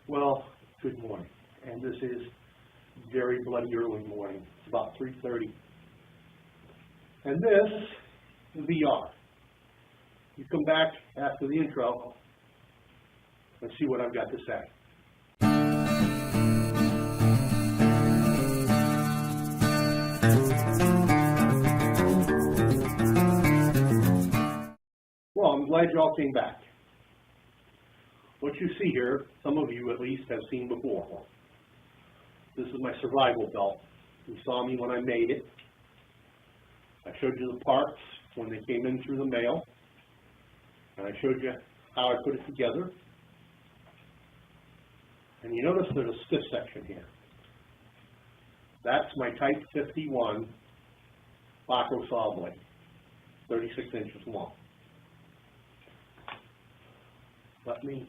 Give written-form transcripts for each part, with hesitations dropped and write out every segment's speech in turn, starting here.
Well, good morning, and this is very bloody early morning. It's about 3:30, and this is VR. You come back after the intro and see what I've got to say. Well, I'm glad you all came back. What you see here, some of you at least have seen before. This is my survival belt. You saw me when I made it. I showed you the parts when they came in through the mail. And I showed you how I put it together. And you notice there's a stiff section here. That's my Type 51 Baco saw blade, 36 inches long. Let me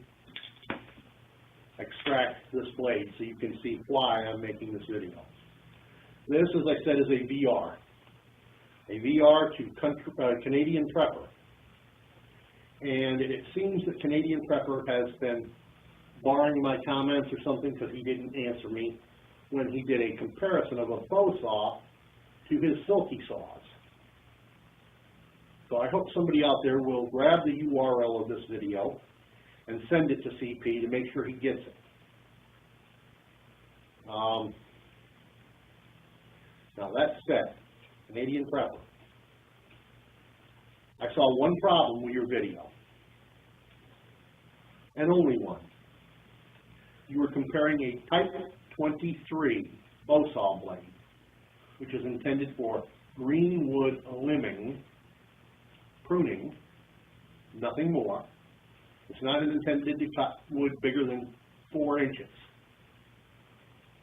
extract this blade so you can see why I'm making this video. This, as I said, is a VR to Canadan Prepper. And it seems that Canadan Prepper has been barring my comments or something because he didn't answer me when he did a comparison of a bow saw to his silky saws. So I hope somebody out there will grab the URL of this video and send it to CP to make sure he gets it. Now that said, Canadan Prepper, I saw one problem with your video, and only one. You were comparing a Type 23 bow saw blade, which is intended for green wood limbing, pruning, nothing more. It's not intended to cut wood bigger than 4 inches.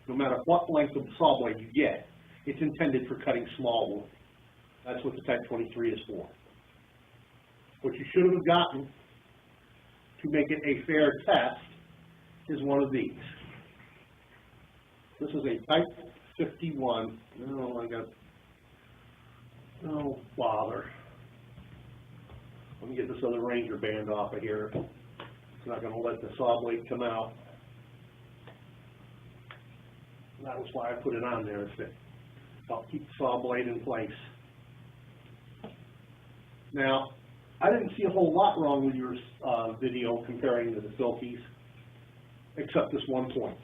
No matter what length of saw blade you get, it's intended for cutting small wood. That's what the Type 23 is for. What you should have gotten to make it a fair test is one of these. This is a Type 51. Oh, bother. Let me get this other Ranger band off of here. It's not going to let the saw blade come out. That was why I put it on there, is to help keep the saw blade in place. Now, I didn't see a whole lot wrong with your video comparing to the Silkies, except this one point.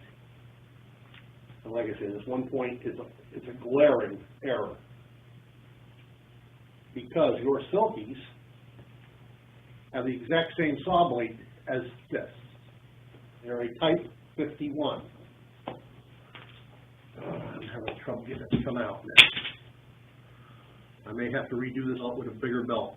And like I said, this one point is a glaring error, because your Silkies have the exact same saw blade as this. They're a Type 51. I'm having trouble getting it to come out now. I may have to redo this out with a bigger belt.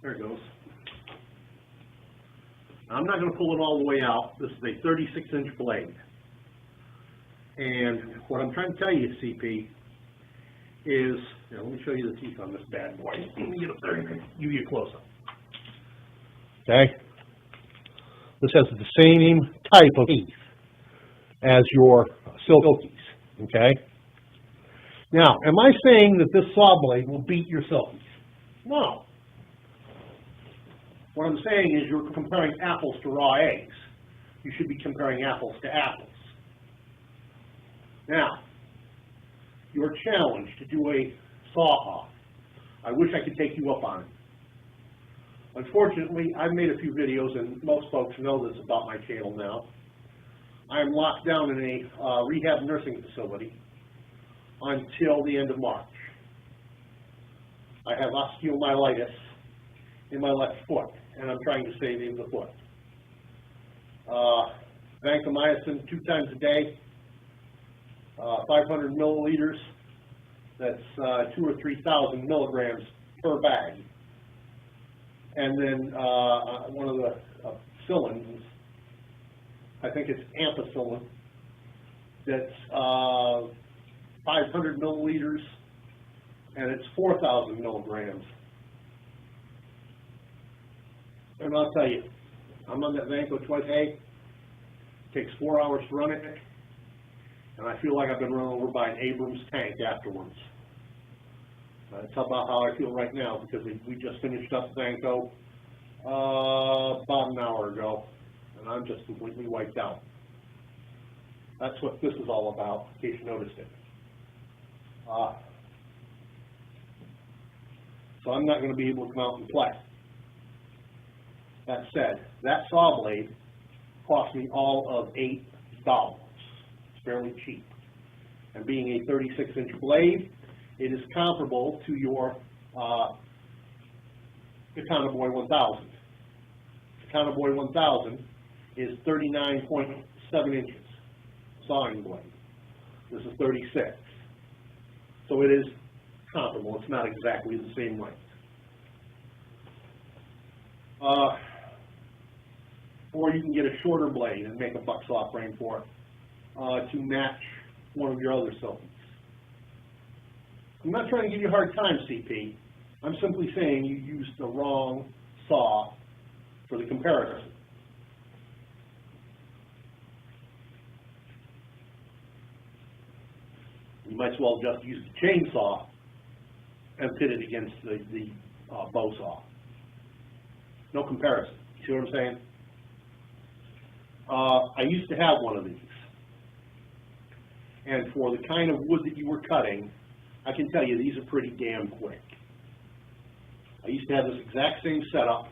There it goes. I'm not going to pull it all the way out. This is a 36-inch blade. And what I'm trying to tell you, CP, is, let me show you the teeth on this bad boy. Let me get up there and give you a close-up. Okay? This has the same type of teeth as your Silkies. Okay? Now, am I saying that this saw blade will beat your Silkies? No. What I'm saying is you're comparing apples to raw eggs. You should be comparing apples to apples. Now, you're challenged to do a saw-off. I wish I could take you up on it. Unfortunately, I've made a few videos, and most folks know this about my channel now. I am locked down in a rehab nursing facility until the end of March. I have osteomyelitis in my left foot, and I'm trying to save the foot. Vancomycin 2 times a day, 500 milliliters. That's 2,000 or 3,000 milligrams per bag. And then one of the cylinders I think it's ampicillin, that's 500 milliliters, and it's 4,000 milligrams. And I'll tell you, I'm on that Vanco twice a day. It takes 4 hours to run it, and I feel like I've been run over by an Abrams tank afterwards. That's about how I feel right now, because we just finished up Vanco about an hour ago, and I'm just completely wiped out. That's what this is all about, in case you noticed it. So I'm not going to be able to come out and play. That said, that saw blade cost me all of $8. It's fairly cheap. And being a 36-inch blade, it is comparable to your Canadan Boy 1000. Canadan Boy 1000 is 39.7 inches sawing blade. This is 36. So it is comparable. It's not exactly the same length. Or you can get a shorter blade and make a buck saw frame for it to match one of your other saws. I'm not trying to give you a hard time, CP. I'm simply saying you used the wrong saw for the comparison. You might as well just use the chainsaw and pit it against the bow saw. No comparison. You see what I'm saying? I used to have one of these. And for the kind of wood that you were cutting, I can tell you these are pretty damn quick. I used to have this exact same setup.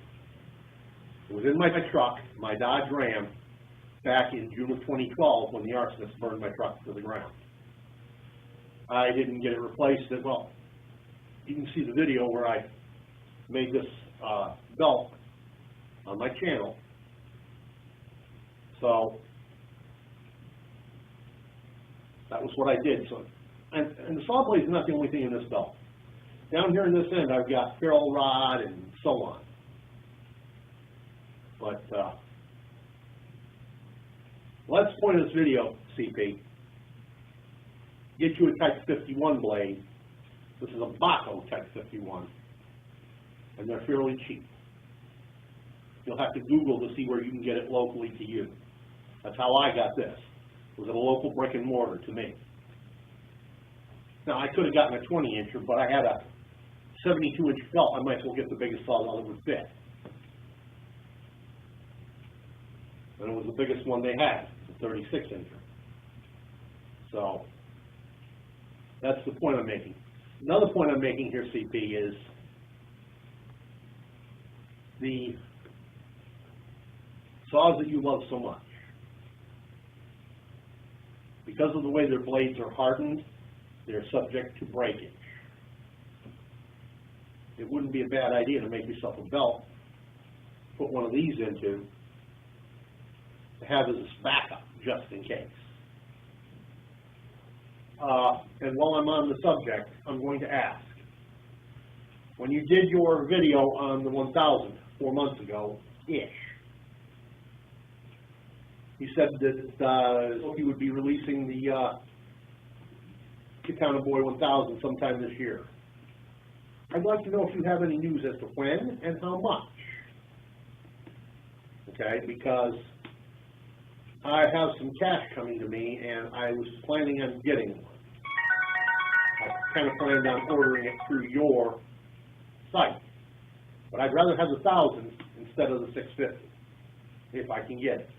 It was in my truck, my Dodge Ram, back in June of 2012 when the arsonists burned my truck to the ground. I didn't get it replaced. Well, you can see the video where I made this belt on my channel. So that was what I did. So, and the saw blade is not the only thing in this belt. Down here in this end, I've got ferrule rod and so on. But let's point of this video, CP. Get you a Type 51 blade. This is a Baco Type 51, and they're fairly cheap. You'll have to Google to see where you can get it locally to you. That's how I got this. It was at a local brick and mortar to me. Now, I could have gotten a 20-incher, but I had a 72-inch belt. I might as well get the biggest saw that would fit. And it was the biggest one they had, the 36-incher. So that's the point I'm making. Another point I'm making here, CP, is the saws that you love so much. Because of the way their blades are hardened, they're subject to breakage. It wouldn't be a bad idea to make yourself a belt, put one of these into, to have as a backup, just in case. And while I'm on the subject, I'm going to ask, when you did your video on the 1000 4 months ago-ish, you said that you would be releasing the Canadan Boy 1000 sometime this year. I'd like to know if you have any news as to when and how much. Okay, because I have some cash coming to me, and I was planning on getting one. I kind of planned on ordering it through your site, but I'd rather have the 1000 instead of the 650, if I can get it.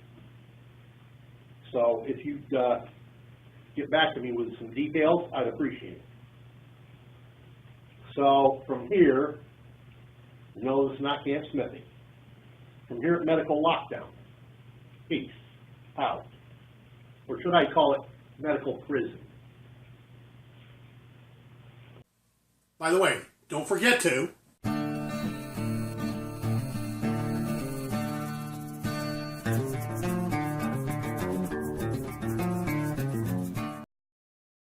So if you'd get back to me with some details, I'd appreciate it. So from here, no, it's not Camp Smithy. From here at Medical Lockdown, peace out. Or should I call it medical prison? By the way, don't forget to